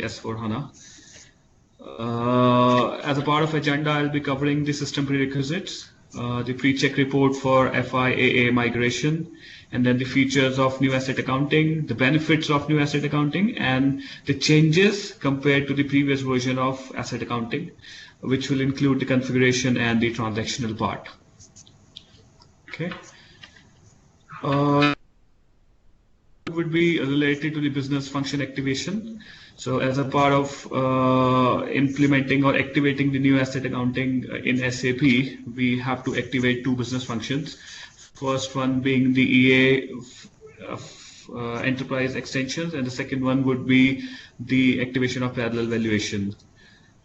S/4HANA. As a part of agenda, I'll be covering the system prerequisites, the pre-check report for FIAA migration, and then the features of new asset accounting, the benefits of new asset accounting, and the changes compared to the previous version of asset accounting, which will include the configuration and the transactional part. Okay. Would be related to the business function activation. So as a part of implementing or activating the new asset accounting in SAP, we have to activate two business functions. First one being the EA enterprise extensions, and the second one would be the activation of parallel valuation.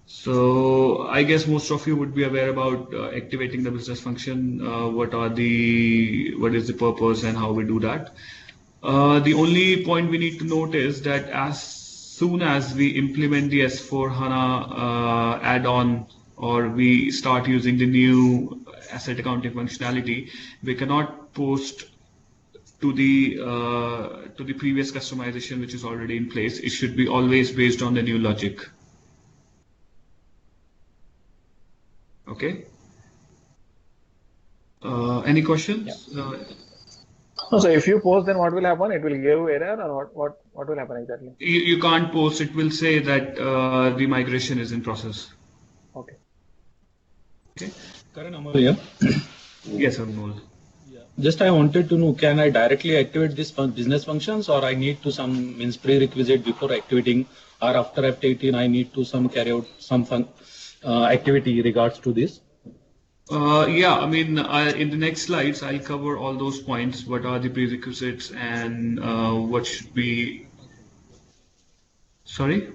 So I guess most of you would be aware about activating the business function, what is the purpose and how we do that. The only point we need to note is that as soon as we implement the S/4HANA add-on, or we start using the new asset accounting functionality, we cannot post to the previous customization which is already in place. It should be always based on the new logic. Okay. Any questions? Yeah. So if you post, then what will happen? It will give error, or what will happen exactly? You can't post. It will say that the migration is in process. Okay. Okay. Karan, Amol here. Yes, Amol. Yeah. Just I wanted to know, can I directly activate this business functions, or I need to some means prerequisite before activating, or after activating I need to carry out some activity regards to this? Yeah, I mean, in the next slides, I'll cover all those points. What are the prerequisites and what should be... Sorry?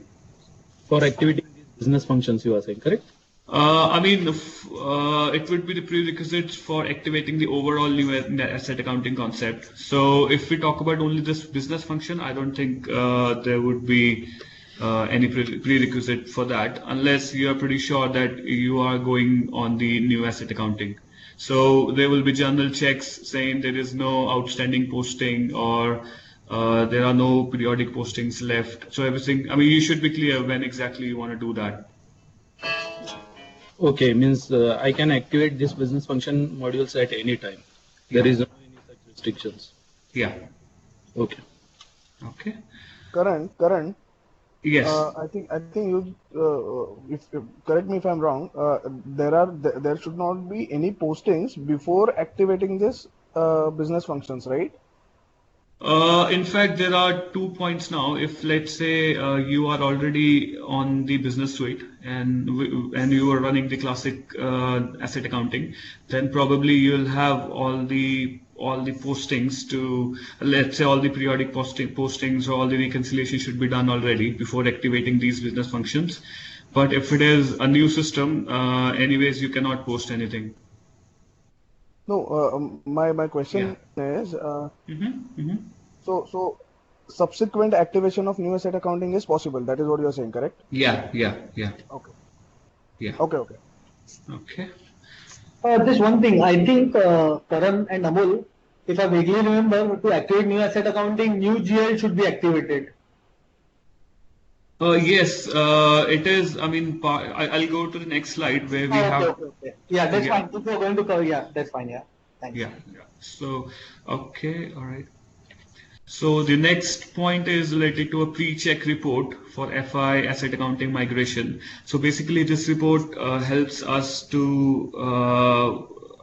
For activating these business functions, you are saying, correct? I mean, it would be the prerequisites for activating the overall new asset accounting concept. So if we talk about only this business function, I don't think there would be any prerequisite for that, unless you are pretty sure that you are going on the new asset accounting. So there will be general checks saying there is no outstanding posting, or there are no periodic postings left. So everything, I mean, you should be clear when exactly you want to do that. Okay, means I can activate this business function modules at any time. There is no any such restrictions. Yeah. Okay. Okay. Karan. Yes. I think you. Correct me if I'm wrong. There should not be any postings before activating this business functions, right? In fact, there are 2 points now. If let's say you are already on the business suite and you are running the classic asset accounting, then probably you'll have all the postings to, let's say, all the periodic postings or all the reconciliation should be done already before activating these business functions. But if it is a new system, anyways, you cannot post anything. No, my question is, so subsequent activation of new asset accounting is possible. That is what you are saying, correct? Yeah. Okay. Yeah. Okay. Just one thing, I think Karan and Amol, if I vaguely remember, to activate new asset accounting, new GL should be activated. Yes, it is. I mean, I'll go to the next slide where we have. Okay. Yeah, that's fine. If we're going to cover, yeah, that's fine. Yeah, thanks. Yeah. So, okay, all right. So the next point is related to a pre-check report for FI asset accounting migration. So basically, this report helps us to,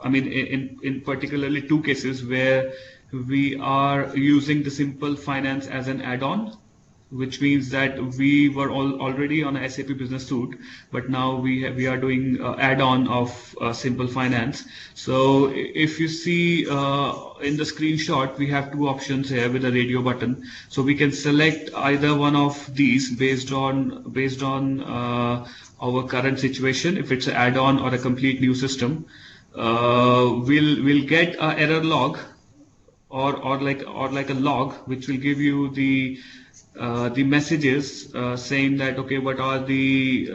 I mean, in particularly 2 cases where we are using the Simple Finance as an add-on, which means that we were already on a SAP Business Suite, but now we are doing add-on of Simple Finance. So if you see in the screenshot, we have 2 options here with a radio button. So we can select either one of these based on our current situation. If it's an add-on or a complete new system, we'll get an error log or like a log which will give you the messages saying that okay, what are the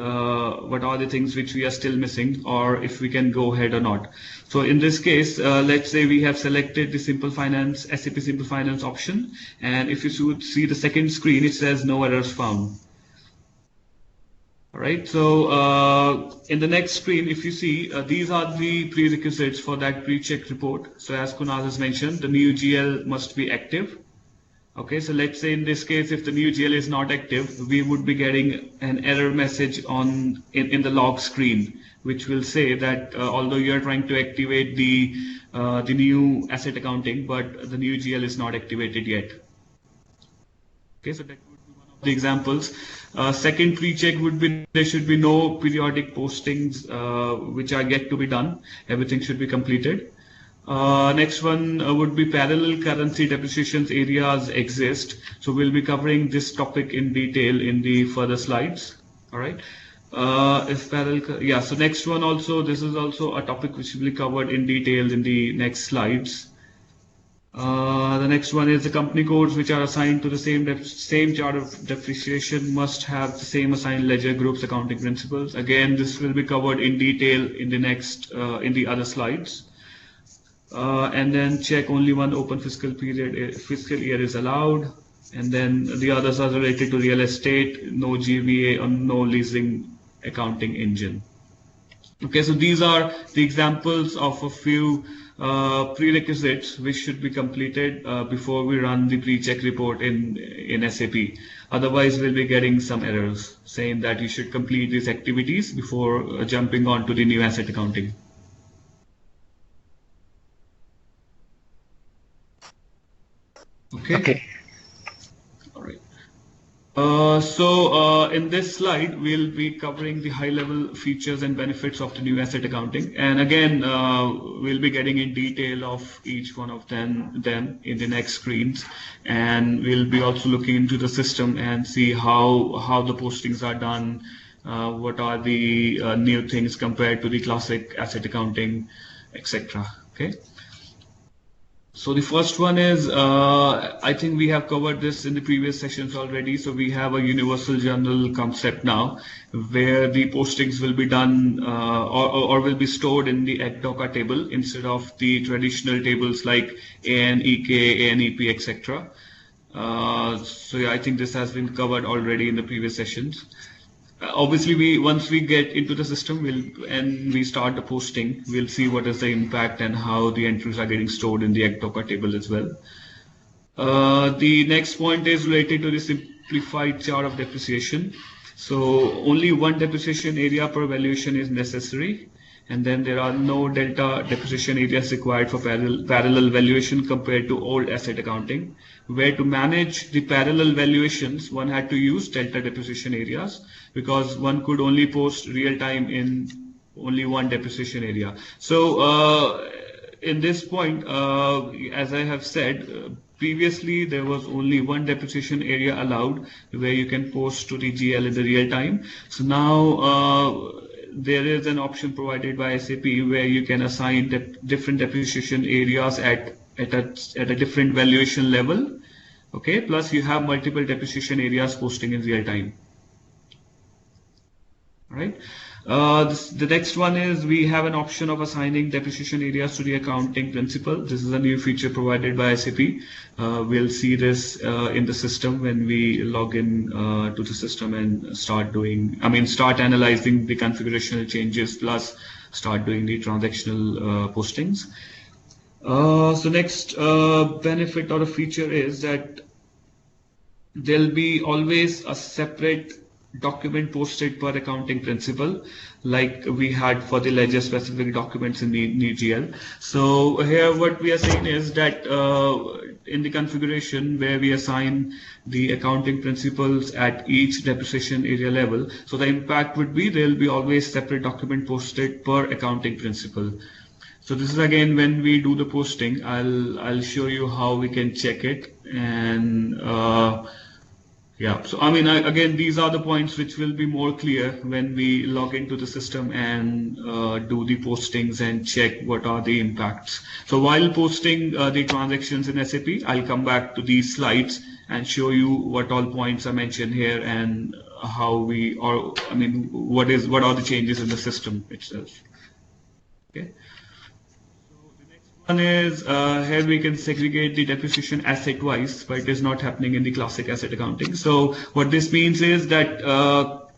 things which we are still missing, or if we can go ahead or not. So in this case, let's say we have selected the Simple Finance, SAP Simple Finance option, and if you see the second screen, it says no errors found. right? So in the next screen, if you see, these are the prerequisites for that pre-check report. So as Kunal has mentioned, the new GL must be active. Okay, so let's say in this case, if the new GL is not active, we would be getting an error message in the log screen, which will say that although you are trying to activate the new asset accounting, but the new GL is not activated yet. Okay, so that would be one of the examples. Second pre-check would be there should be no periodic postings which are yet to be done. Everything should be completed. Next one would be parallel currency depreciations areas exist. So we'll be covering this topic in detail in the further slides. All right. If parallel, yeah. So next one also, this is also a topic which will be covered in detail in the next slides. The next one is the company codes which are assigned to the same chart of depreciation must have the same assigned ledger groups accounting principles. Again, this will be covered in detail in the next in the other slides. And then check only one open fiscal year is allowed, and then the others are related to real estate, no GVA or no leasing accounting engine. Okay, so these are the examples of a few prerequisites which should be completed before we run the pre-check report in SAP. Otherwise, we'll be getting some errors saying that you should complete these activities before jumping on to the new asset accounting. Okay. All right. So in this slide, we'll be covering the high-level features and benefits of the new asset accounting. And again, we'll be getting in detail of each one of them in the next screens. And we'll be also looking into the system and see how the postings are done, what are the new things compared to the classic asset accounting, etc. Okay. So the first one is, I think we have covered this in the previous sessions already. So we have a universal journal concept now, where the postings will be done or will be stored in the ECDOCA table instead of the traditional tables like AN, EK, AN, EP, etc. So yeah, I think this has been covered already in the previous sessions. Obviously, once we get into the system and we start the posting, we'll see what is the impact and how the entries are getting stored in the ECDOCA table as well. The next point is related to the simplified chart of depreciation. So only one depreciation area per valuation is necessary, and then there are no delta depreciation areas required for parallel valuation compared to old asset accounting, where to manage the parallel valuations, one had to use delta depreciation areas because one could only post real time in only one depreciation area. So in this point, as I have said, previously there was only one depreciation area allowed where you can post to the GL in the real time. So now there is an option provided by SAP where you can assign different depreciation areas at a different valuation level. Okay, plus you have multiple depreciation areas posting in real time. All right. The next one is we have an option of assigning depreciation areas to the accounting principle. This is a new feature provided by SAP. We'll see this in the system when we log in to the system and start analyzing the configurational changes plus start doing the transactional postings. So next benefit or a feature is that there'll be always a separate document posted per accounting principle, like we had for the ledger specific documents in the new GL. So here what we are saying is that in the configuration where we assign the accounting principles at each depreciation area level, so the impact would be there'll be always separate document posted per accounting principle. So this is again when we do the posting, I'll show you how we can check it. And yeah, so again, these are the points which will be more clear when we log into the system and do the postings and check what are the impacts. So while posting the transactions in SAP, I'll come back to these slides and show you what all points are mentioned here and how what are the changes in the system itself. Okay. One is here we can segregate the depreciation asset-wise, but it is not happening in the classic asset accounting. So what this means is that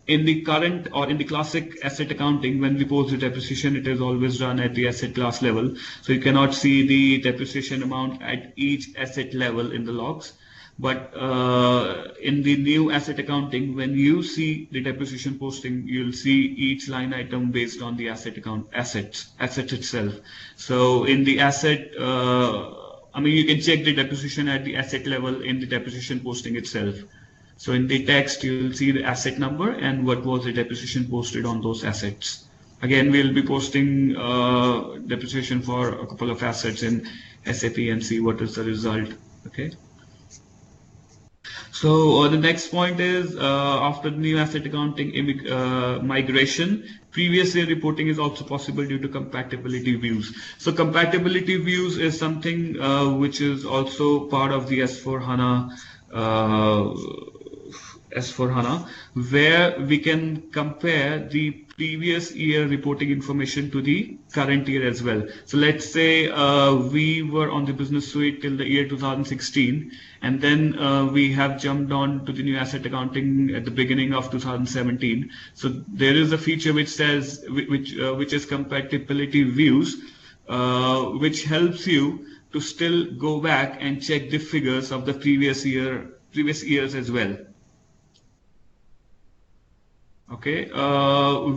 in the current or in the classic asset accounting, when we post the depreciation, it is always done at the asset class level. So you cannot see the depreciation amount at each asset level in the logs. But in the new asset accounting, when you see the depreciation posting, you'll see each line item based on the assets itself. So in the asset, I mean, you can check the depreciation at the asset level in the depreciation posting itself. So in the text, you'll see the asset number and what was the depreciation posted on those assets. Again, we'll be posting depreciation for a couple of assets in SAP and see what is the result. Okay. So the next point is after the new asset accounting migration, previous year reporting is also possible due to compatibility views. So compatibility views is something which is also part of the S4HANA where we can compare the previous year reporting information to the current year as well. So let's say we were on the business suite till the year 2016, and then we have jumped on to the new asset accounting at the beginning of 2017. So there is a feature which says, which is compatibility views, which helps you to still go back and check the figures of the previous years as well. Okay,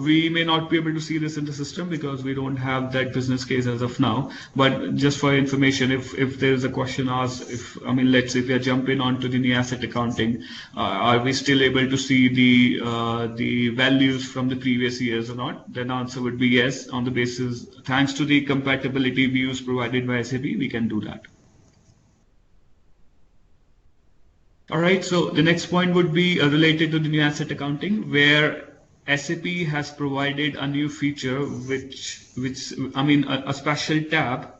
we may not be able to see this in the system because we don't have that business case as of now. But just for information, if there's a question asked, let's say if we are jumping onto the new asset accounting, are we still able to see the values from the previous years or not? Then the answer would be yes. On the basis, thanks to the compatibility views provided by SAP, we can do that. All right, so the next point would be related to the new asset accounting, where SAP has provided a new feature, a special tab,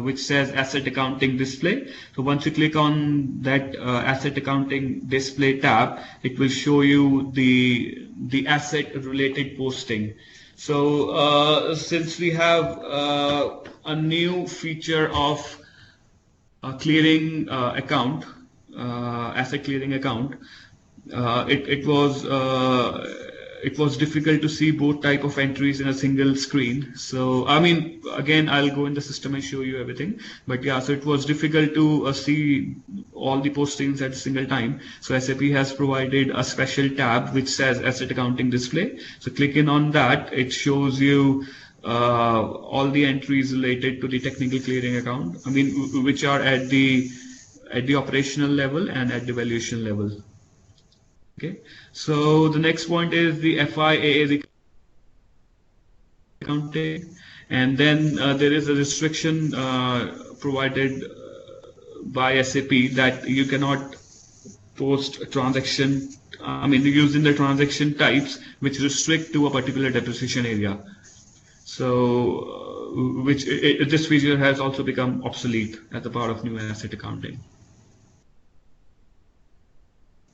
which says asset accounting display. So once you click on that asset accounting display tab, it will show you the asset related posting. So since we have a new feature of a clearing account, asset clearing account, it was difficult to see both type of entries in a single screen. So again, I'll go in the system and show you everything, but yeah, so it was difficult to see all the postings at a single time. So SAP has provided a special tab which says asset accounting display. So clicking on that, it shows you all the entries related to the technical clearing account, which are at the operational level and at the valuation level. Okay, so the next point is the FIAA accounting, and then there is a restriction provided by SAP that you cannot post a transaction, using the transaction types which restrict to a particular depreciation area. So this feature has also become obsolete as a part of new asset accounting.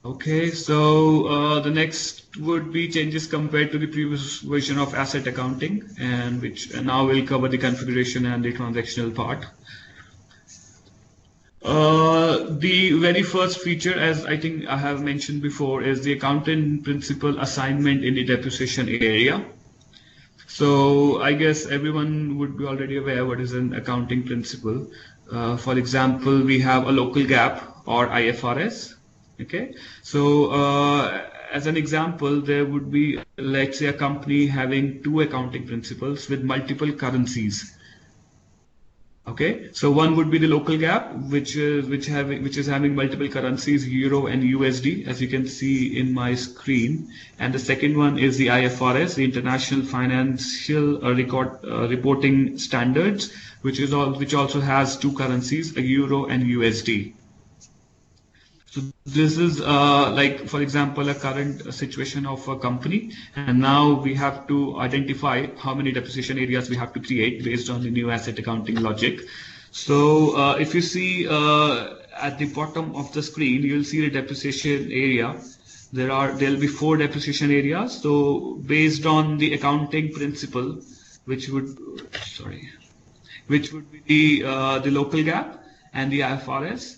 Okay, so the next would be changes compared to the previous version of asset accounting, and which now will cover the configuration and the transactional part. The very first feature, as I think I have mentioned before, is the accounting principle assignment in the depreciation area. So I guess everyone would be already aware what is an accounting principle. For example, we have a local GAAP or IFRS. Okay, so as an example, there would be, let's say, a company having two accounting principles with multiple currencies. Okay, so one would be the local GAAP, which is having multiple currencies, Euro and USD, as you can see in my screen, and the second one is the IFRS, the International Financial Reporting Standards, which also has two currencies, a Euro and USD. So this is like, for example, a current situation of a company, and now we have to identify how many depreciation areas we have to create based on the new asset accounting logic. So if you see at the bottom of the screen, you'll see the depreciation area. There'll be 4 depreciation areas. So based on the accounting principle, which would be the local GAAP and the IFRS.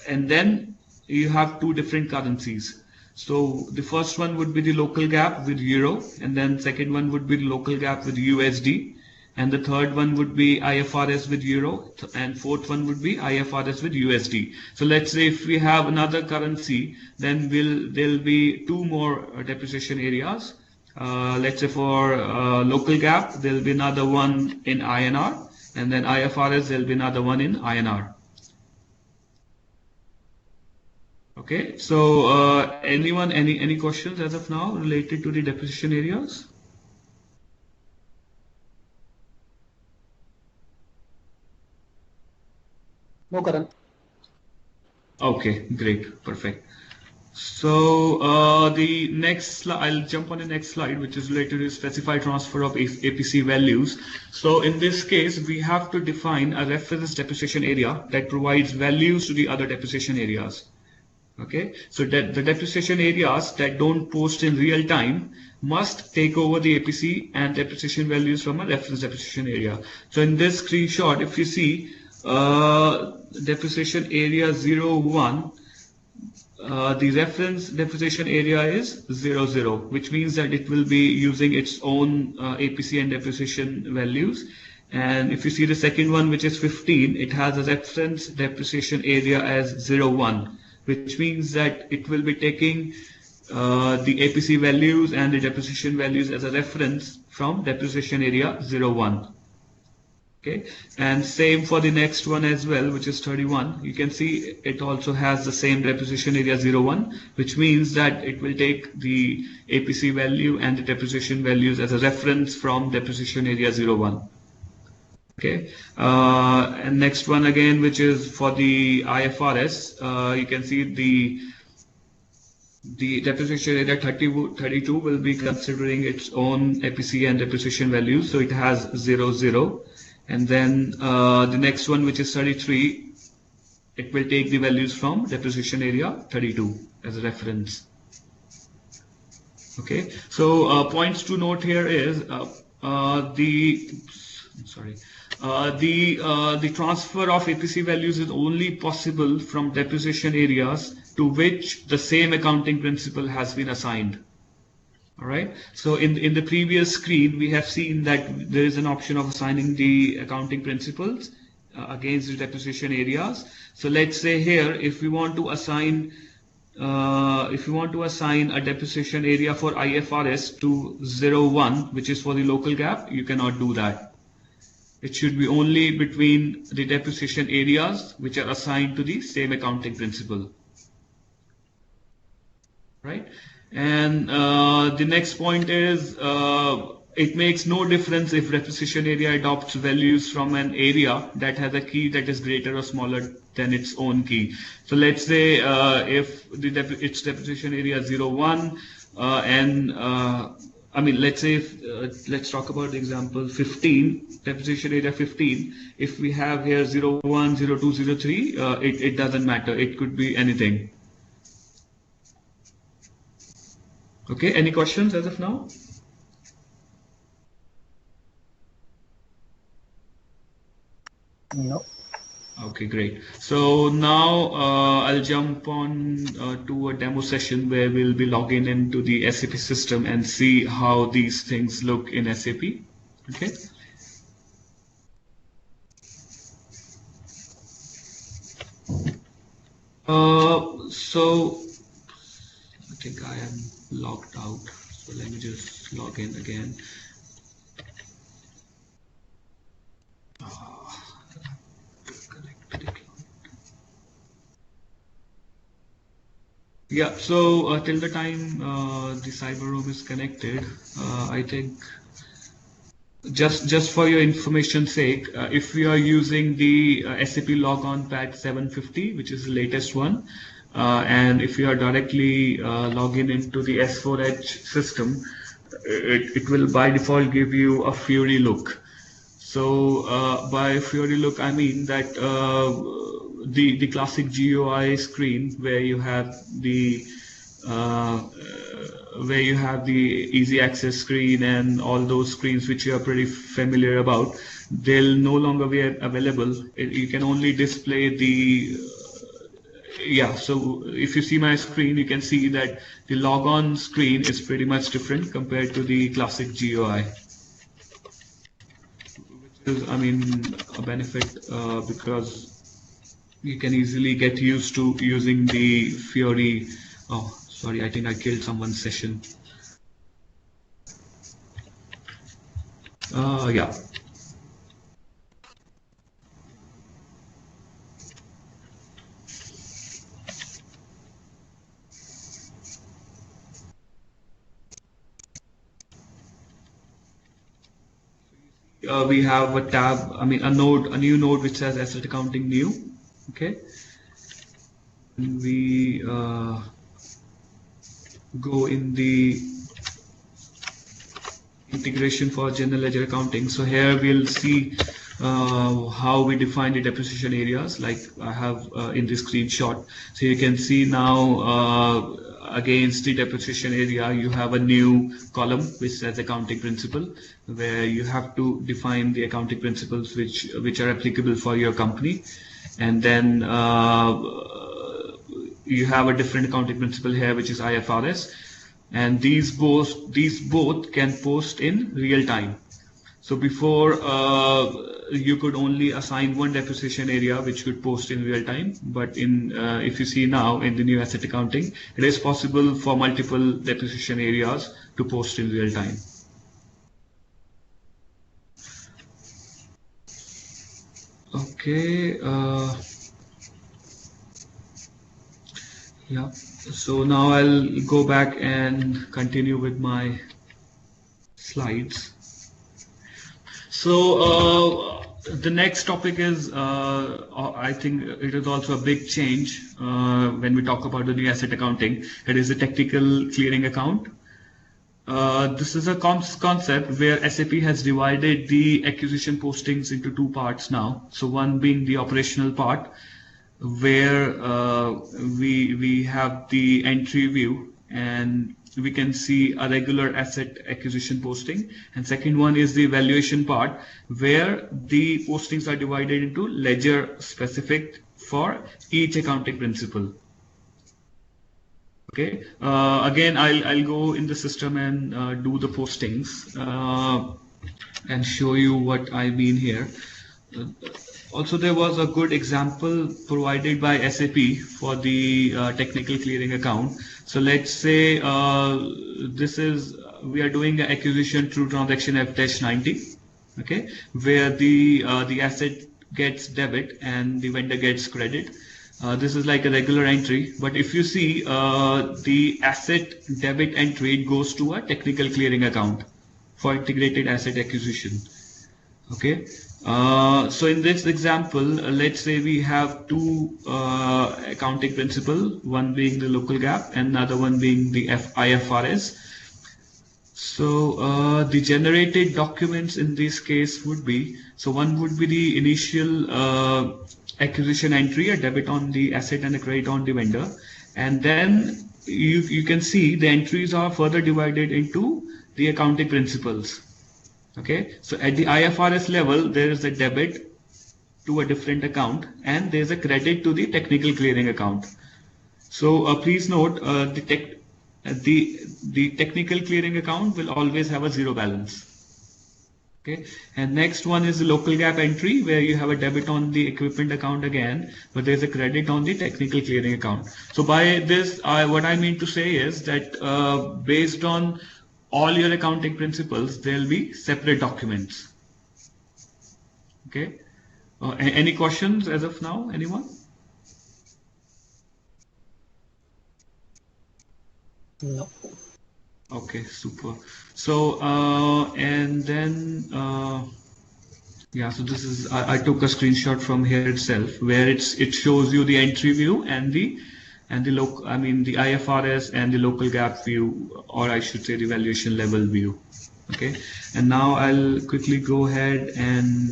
And then you have 2 different currencies. So the first one would be the local gap with euro, and then second one would be the local gap with USD, and the third one would be IFRS with euro, and fourth one would be IFRS with USD. So let's say if we have another currency, then there'll be two more depreciation areas. Let's say for local gap, there'll be another one in INR, and then IFRS, there'll be another one in INR. Okay, so anyone, any questions as of now related to the depreciation areas? No, Karan. Okay, great, perfect. So the next I'll jump on the next slide, which is related to specified transfer of APC values. So in this case, we have to define a reference depreciation area that provides values to the other depreciation areas. Okay, so that the depreciation areas that don't post in real time must take over the APC and depreciation values from a reference depreciation area. So in this screenshot, if you see depreciation area 01, the reference depreciation area is 00, which means that it will be using its own APC and depreciation values. And if you see the second one, which is 15, it has a reference depreciation area as 01, which means that it will be taking the APC values and the depreciation values as a reference from depreciation area 01. Okay, and same for the next one as well, which is 31. You can see it also has the same depreciation area 01, which means that it will take the APC value and the depreciation values as a reference from depreciation area 01. Okay, and next one again, which is for the IFRS, you can see the depreciation area 32 will be considering its own APC and depreciation values, so it has 00. And then the next one, which is 33, it will take the values from depreciation area 32 as a reference. Okay, so points to note here is the transfer of APC values is only possible from depreciation areas to which the same accounting principle has been assigned. All right. So in the previous screen, we have seen that there is an option of assigning the accounting principles against the depreciation areas. So let's say here, if we want to assign a depreciation area for IFRS to 01, which is for the local gap, you cannot do that. It should be only between the depreciation areas which are assigned to the same accounting principle. Right. And the next point is it makes no difference if depreciation area adopts values from an area that has a key that is greater or smaller than its own key. So let's say if its depreciation area 01 let's say if, let's talk about the example 15, depreciation area 15. If we have here 01, 02, 03, it doesn't matter. It could be anything. Okay, any questions as of now? No. Okay, great. So now I'll jump on to a demo session where we'll be logging into the SAP system and see how these things look in SAP. Okay. So I think I am logged out. So let me just log in again. Yeah, so till the time the cyber room is connected, I think just for your information's sake, if we are using the SAP logon pad 750, which is the latest one, and if you are directly logging into the S4H system, it will by default give you a Fury look. So by Fury look, I mean that the classic GUI screen where you have the easy access screen and all those screens which you are pretty familiar about, they'll no longer be available. You can only display the Yeah, so if you see my screen, you can see that the logon screen is pretty much different compared to the classic GUI. Which is, I mean, a benefit because you can easily get used to using the Fiori. Oh, sorry, I think I killed someone's session. Yeah. We have a tab, I mean, a new node which says asset accounting new. Okay. And we go in the integration for general ledger accounting. So here we'll see how we define the depreciation areas, like I have in the screenshot. So you can see now against the depreciation area, you have a new column which says accounting principle, where you have to define the accounting principles which are applicable for your company. And then you have a different accounting principle here, which is IFRS. And these both can post in real time. So before you could only assign one depreciation area which could post in real time, but in if you see now in the new asset accounting, it is possible for multiple depreciation areas to post in real time. Okay. Yeah. So now I'll go back and continue with my slides. So the next topic is, I think it is also a big change when we talk about the new asset accounting. It is a technical clearing account. This is a concept where SAP has divided the acquisition postings into two parts now. So one being the operational part, where we have the entry view and we can see a regular asset acquisition posting, and second one is the valuation part, where the postings are divided into ledger specific for each accounting principle. Okay, again I'll go in the system and do the postings and show you what I mean here. Also, there was a good example provided by SAP for the technical clearing account. So let's say we are doing an acquisition through transaction F-90, okay, where the asset gets debit and the vendor gets credit. This is like a regular entry, but if you see the asset debit entry, it goes to a technical clearing account for integrated asset acquisition. Okay. So in this example, let's say we have two accounting principle, one being the local GAAP and another one being the IFRS. So the generated documents in this case would be, so one would be the initial acquisition entry, a debit on the asset and a credit on the vendor, and then you can see the entries are further divided into the accounting principles. Okay, so at the IFRS level, there is a debit to a different account and there is a credit to the technical clearing account. So please note the technical clearing account will always have a zero balance. Okay, and next one is the local GAAP entry, where you have a debit on the equipment account again, but there is a credit on the technical clearing account. So by this, what I mean to say is that based on all your accounting principles, there will be separate documents. Okay. Any questions as of now? Anyone? No. Okay, super. So and then yeah, so this is I took a screenshot from here itself, where it shows you the entry view and the local, I mean the IFRS and the local GAAP view, or I should say the valuation level view. Okay, and now I'll quickly go ahead and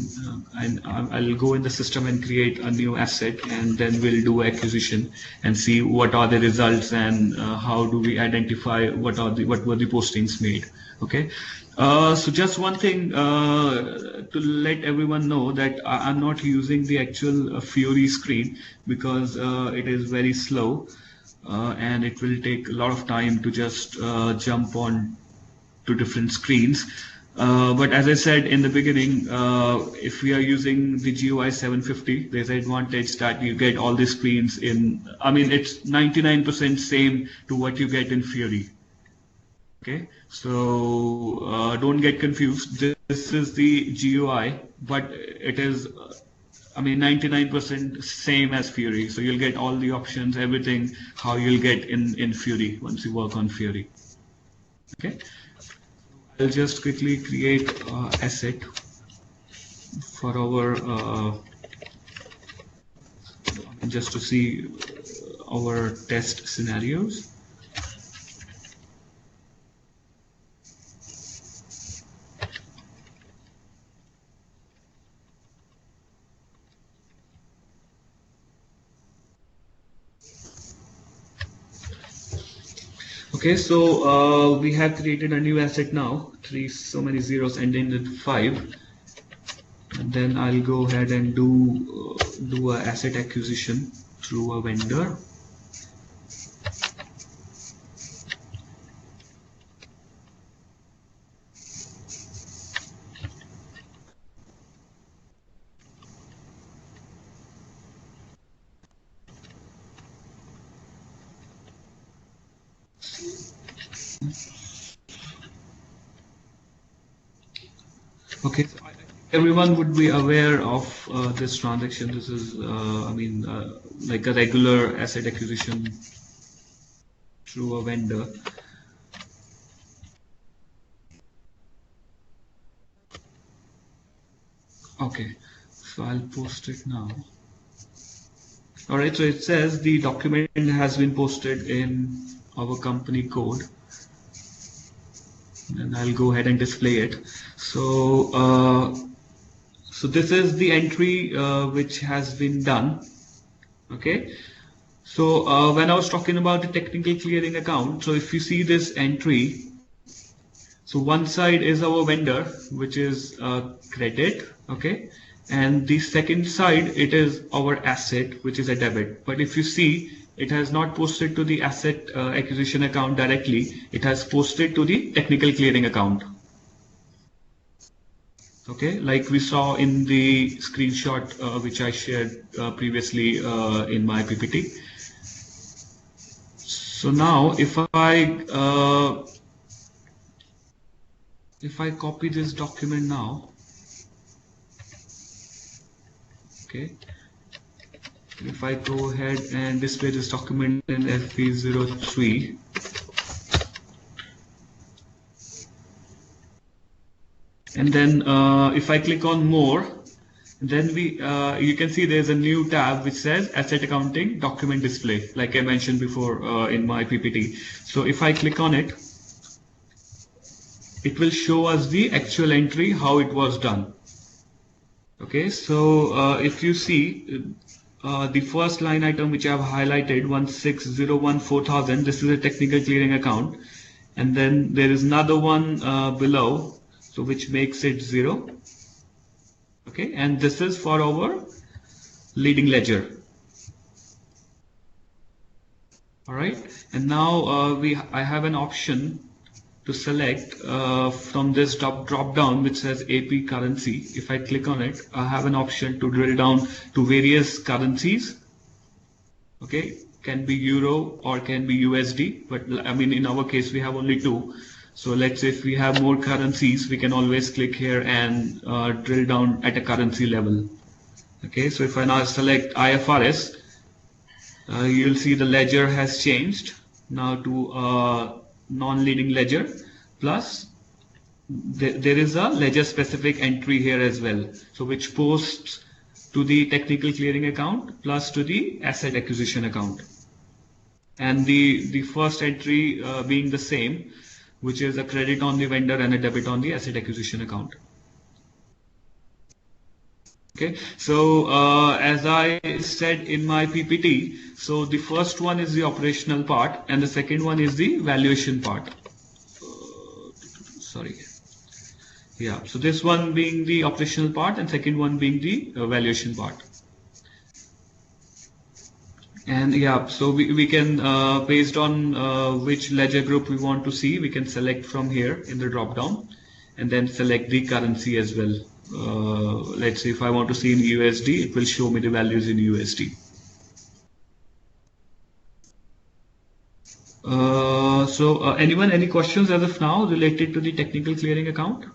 I'll go in the system and create a new asset, and then we'll do acquisition and see what are the results and how do we identify what were the postings made. Okay, so just one thing to let everyone know that I'm not using the actual Fiori screen because it is very slow and it will take a lot of time to just jump on to different screens. But as I said in the beginning, if we are using the GUI 750, there's an advantage that you get all the screens in, I mean, it's 99% same to what you get in Fiori. Okay, so don't get confused. This is the GUI, but it is, I mean, 99% same as Fiori. So you'll get all the options, everything, how you'll get in Fiori once you work on Fiori. Okay. I'll just quickly create an asset for our just to see our test scenarios. Okay, so we have created a new asset now, so many zeros ending with 5, and then I'll go ahead and do a asset acquisition through a vendor. Okay, so everyone would be aware of this transaction. This is, I mean, like a regular asset acquisition through a vendor. Okay, so I'll post it now. All right, so it says the document has been posted in our company code. And I'll go ahead and display it. So, so this is the entry which has been done. Okay. So when I was talking about the technical clearing account, so if you see this entry, so one side is our vendor, which is credit. Okay. And the second side, it is our asset, which is a debit. But if you see, it has not posted to the asset acquisition account directly. It has posted to the technical clearing account. Okay, like we saw in the screenshot which I shared previously in my PPT. So now if I copy this document now, okay. If I go ahead and display this document in FP03, and then if I click on more, then you can see there's a new tab which says Asset Accounting Document Display, like I mentioned before in my PPT. So if I click on it, it will show us the actual entry, how it was done. Okay, so if you see, the first line item which I have highlighted, 16014000, this is a technical clearing account, and then there is another one below, so which makes it 0. Okay, and this is for our leading ledger. All right, and now I have an option to select from this drop down which says AP currency. If I click on it, I have an option to drill down to various currencies. Okay, can be Euro or can be USD, but I mean in our case we have only 2. So let's say if we have more currencies, we can always click here and drill down at a currency level. Okay, so if I now select IFRS, you'll see the ledger has changed now to non-leading ledger, plus there is a ledger specific entry here as well, so which posts to the technical clearing account plus to the asset acquisition account, and the first entry being the same, which is a credit on the vendor and a debit on the asset acquisition account. Okay, so as I said in my PPT, so the first one is the operational part and the second one is the valuation part. Sorry. Yeah, so this one being the operational part and second one being the valuation part. And yeah, so we can, based on which ledger group we want to see, we can select from here in the drop down and then select the currency as well. Let's say if I want to see in USD, it will show me the values in USD. Anyone, any questions as of now related to the technical clearing account?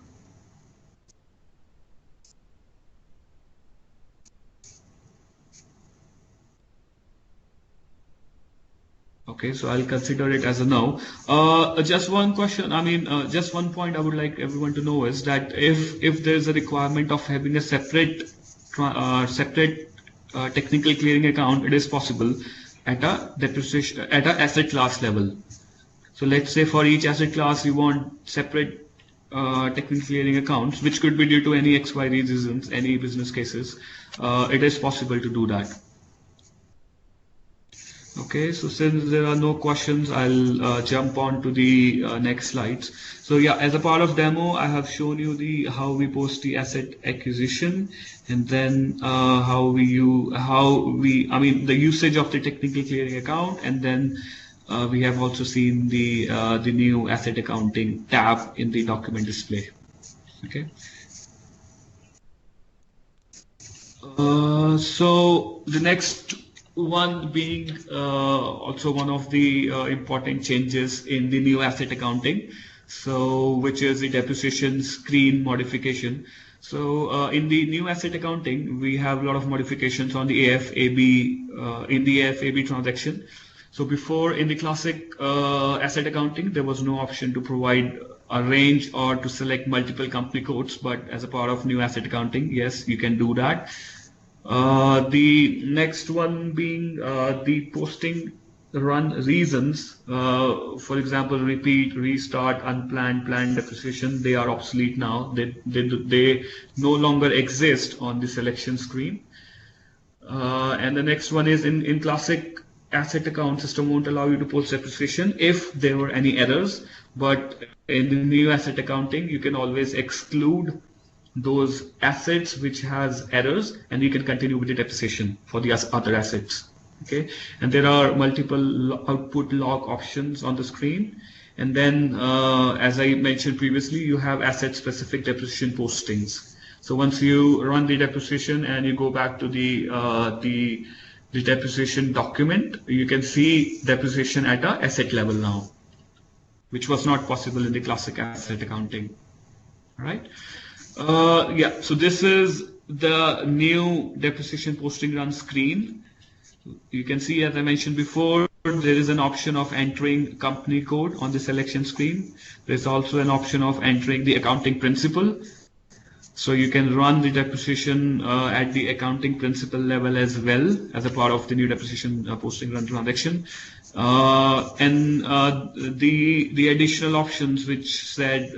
Okay, so I'll consider it as a no. Just one question. I mean, just one point I would like everyone to know is that if there's a requirement of having a separate technical clearing account, it is possible at a depreciation at a asset class level. So let's say for each asset class you want separate technical clearing accounts, which could be due to any XY reasons, any business cases. It is possible to do that. Okay, so since there are no questions, I'll jump on to the next slides. So yeah, as a part of demo, I have shown you the how we post the asset acquisition, and then I mean the usage of the technical clearing account, and then we have also seen the new asset accounting tab in the document display. Okay. So the next one being also one of the important changes in the new asset accounting, so which is the depreciation screen modification. So in the new asset accounting, we have a lot of modifications on the AF/AB in the AF/AB transaction. So before in the classic asset accounting, there was no option to provide a range or to select multiple company codes, but as a part of new asset accounting, yes, you can do that. The next one being the posting run reasons. For example, repeat, restart, unplanned, planned depreciation, they are obsolete now. They no longer exist on the selection screen. And the next one is in classic asset account system won't allow you to post depreciation if there were any errors, but in the new asset accounting, you can always exclude those assets which has errors, and you can continue with the depreciation for the other assets. Okay, and there are multiple output log options on the screen, and then as I mentioned previously, you have asset specific depreciation postings. So once you run the depreciation and you go back to the depreciation document, you can see depreciation at a asset level now, which was not possible in the classic asset accounting. All right. Yeah, so this is the new depreciation posting run screen. You can see, as I mentioned before, there is an option of entering company code on the selection screen. There's also an option of entering the accounting principle. So you can run the depreciation at the accounting principle level as well as a part of the new depreciation posting run transaction. And the additional options which said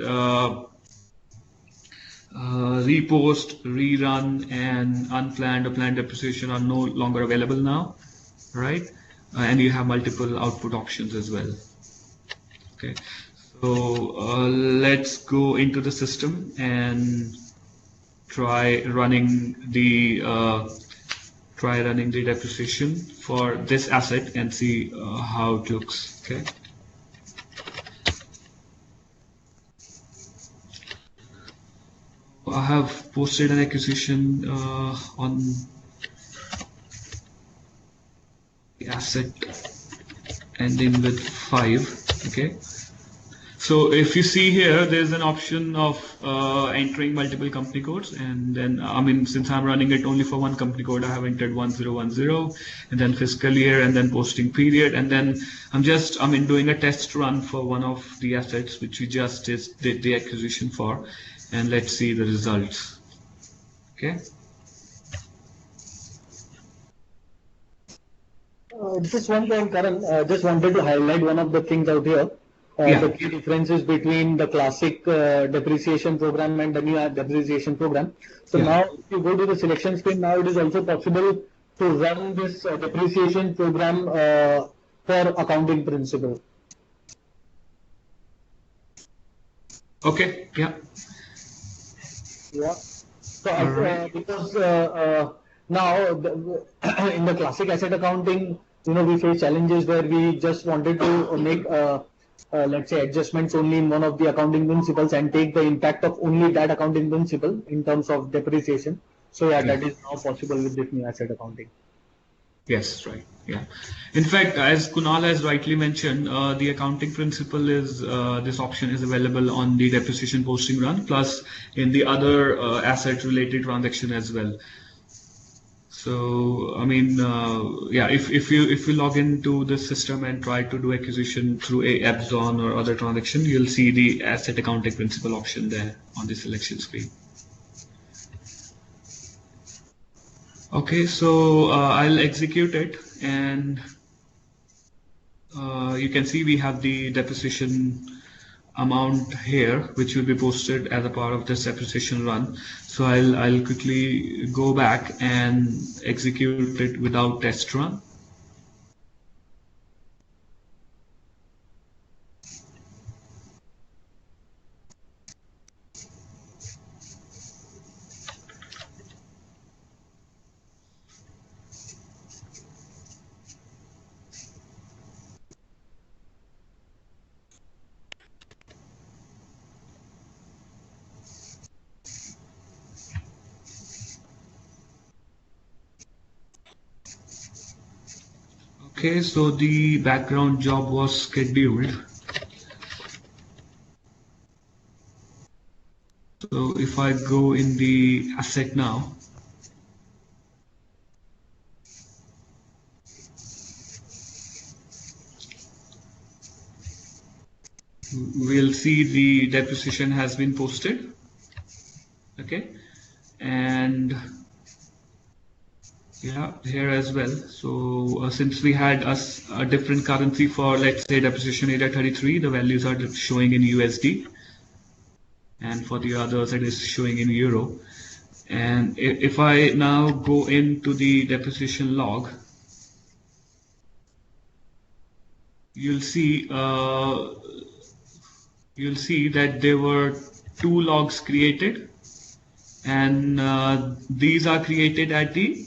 repost, rerun, and unplanned or planned depreciation are no longer available now, right? And you have multiple output options as well. Okay, so let's go into the system and try running the depreciation for this asset and see how it looks. Okay. I have posted an acquisition on the asset ending with 5. Okay, so if you see here, there's an option of entering multiple company codes, and then I mean, since I'm running it only for one company code, I have entered 1010, and then fiscal year, and then posting period, and then I'm doing a test run for one of the assets which we just did the acquisition for. And let's see the results. Okay. Just one point, Karan. Just wanted to highlight one of the things out here. the key differences between the classic depreciation program and the new depreciation program. So now if you go to the selection screen, now it is also possible to run this depreciation program for accounting principle. Okay, yeah. Yeah. So because now in the classic asset accounting, we face challenges where we just wanted to make let's say adjustments only in one of the accounting principles and take the impact of only that accounting principle in terms of depreciation. So yeah, that is now possible with this new asset accounting. Yes, right. Yeah. In fact, as Kunal has rightly mentioned, the accounting principle is this option is available on the depreciation posting run, plus in the other asset related transaction as well. So I mean, yeah, if you log into the system and try to do acquisition through a Epson or other transaction, you'll see the asset accounting principle option there on the selection screen. Okay, so I'll execute it, and you can see we have the depreciation amount here, which will be posted as a part of this depreciation run. So I'll quickly go back and execute it without test run. Okay, so the background job was scheduled. So if I go in the asset now, we'll see the depreciation has been posted. Okay, and yeah, here as well. So since we had a different currency for, let's say, depreciation area 33, the values are showing in USD, and for the others it is showing in euro. And if I now go into the depreciation log, you'll see that there were 2 logs created, and these are created at the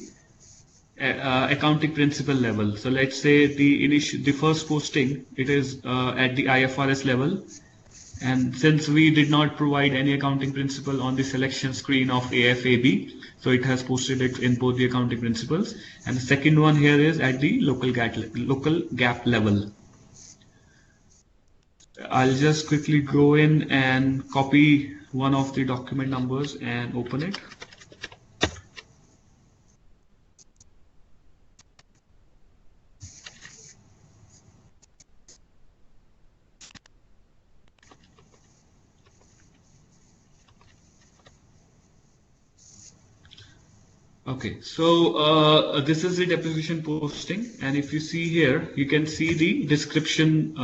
accounting principle level. So let's say the first posting, it is at the IFRS level, and since we did not provide any accounting principle on the selection screen of AFAB, so it has posted it in both the accounting principles. And the second one here is at the local GAAP level. I'll just quickly go in and copy one of the document numbers and open it. Okay, so this is the depreciation posting, and if you see here, you can see the description.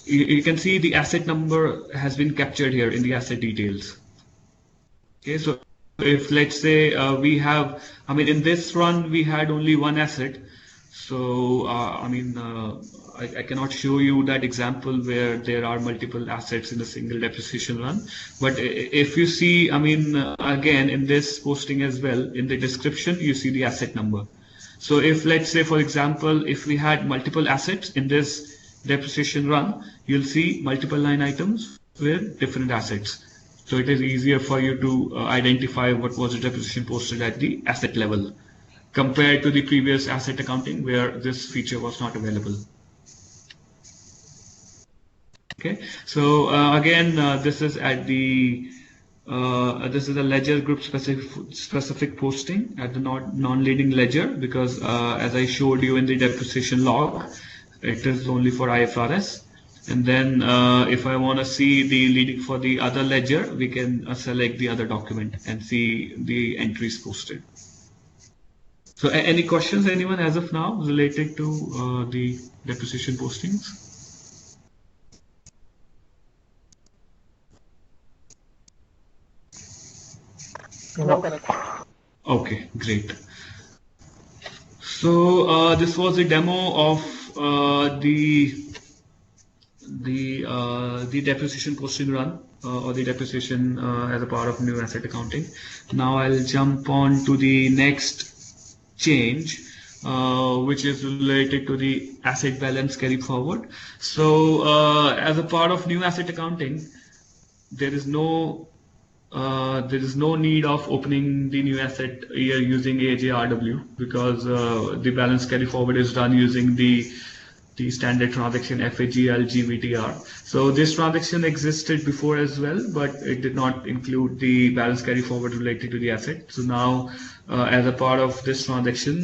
You can see the asset number has been captured here in the asset details. Okay, so if let's say we have, I mean, in this run we had only one asset, so I mean, I cannot show you that example where there are multiple assets in a single depreciation run. But if you see, I mean, again, in this posting as well, in the description, you see the asset number. So if, let's say, for example, if we had multiple assets in this depreciation run, you'll see multiple line items with different assets. So it is easier for you to identify what was the depreciation posted at the asset level, compared to the previous asset accounting where this feature was not available. Okay, so again, this is at the this is a ledger group specific posting at the non-leading ledger, because as I showed you in the depreciation log, it is only for IFRS. And then if I want to see the leading for the other ledger, we can select the other document and see the entries posted. So any questions anyone as of now related to the depreciation postings? No, correct. Okay, great. So this was a demo of the depreciation posting run or the depreciation as a part of new asset accounting. Now I'll jump on to the next change, which is related to the asset balance carry forward. So as a part of new asset accounting, there is no need of opening the new asset year using AJRW because the balance carry forward is done using the standard transaction FAGL So this transaction existed before as well, but it did not include the balance carry forward related to the asset. So now, as a part of this transaction,